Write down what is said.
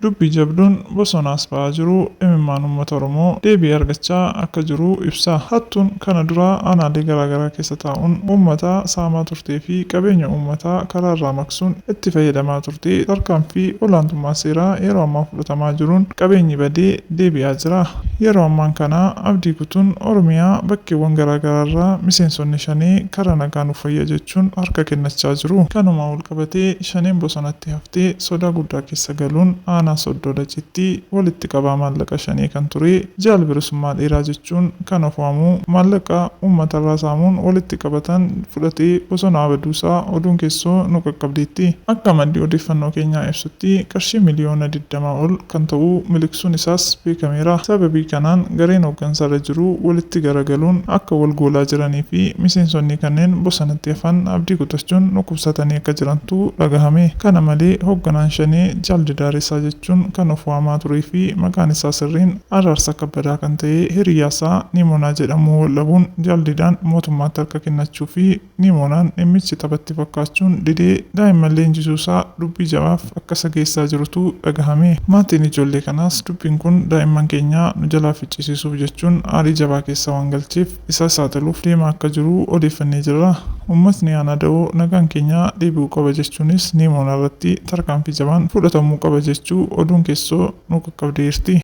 Dubbii jabduun bosonaas ba'aa jiru imimmaan uummata Oromoo deebii argachaa akka jiru ibsa. Hattuun kana dura aanaalee garaagaraa keessa taa'uun uummata saamaa turtee fi qabeenya uummataa karaarraa maksuun itti fayyadamaa turte tarkaanfii olaantummaa seeraa yeroo ammaa fudhatamaa jiruun qabeenyi badee deebi'aa jira. Yeroo ammaan kana abdii kutuun Oromiyaa bakkeewwan garaagaraarraa miseensonni shanee karaa nagaan ufayya jechuun harka kennachaa jiru. Kanuma wal qabatee shaneen bosonatti haftee sodaa guddaa keessa galuun soddoo dachitti walitti qabaa maallaqa shanii kan ture jaal bilisummaa dheeraa jechuun kan of waamu maallaqa uummatarraa saamuun walitti qabatan fudhatee bosona baduusaa oduun keessoo nu qaqqabdeetti. Akka maddi odeeffannoo keenyaa ibsutti qarshii miliyoona 20 ol kan ta'u miliqsuun isaas beekameera. Sababii kanaan gareen hooggansarra jiru walitti garagaluun akka wal goolaa jiranii fi miseensonni kanneen bosonatti hafan abdii kutachuun dhukkubsatanii akka jirantu dhagahame. Kana malee hoogganaan shanee jaal didaaressaa jechuun kan of waamaa turee fi maqaan isaa sirriin Araarsaa Kabbadaa kan ta'e hiriyyaasaa Niimoonaa jedhamu wallabuun jaaldidaan mootummaatti harka kennachuu fi Niimoonaan dhimmichi taphatti fakkaachuun didee daa'imman leenjisuusaa dubbii jabaaf akka sageessaa jirutu dhagahame. Maatiin ijoollee kanaas dubbiin kun daa'imman keenyaa nu jalaa ficcisiisuuf jechuun aarii jabaa keessa waan galcheef isa saaxiluuf deemaa akka jiru odeeffannee jirra. Uummatni aanaa da'oo nagaan keenyaa deebi'uu qaba jechuunis Niimoonaa irratti tarkaanfii jabaan fudhatamuu qaba jechuu oduun keessoo nu qaqqabdeerti.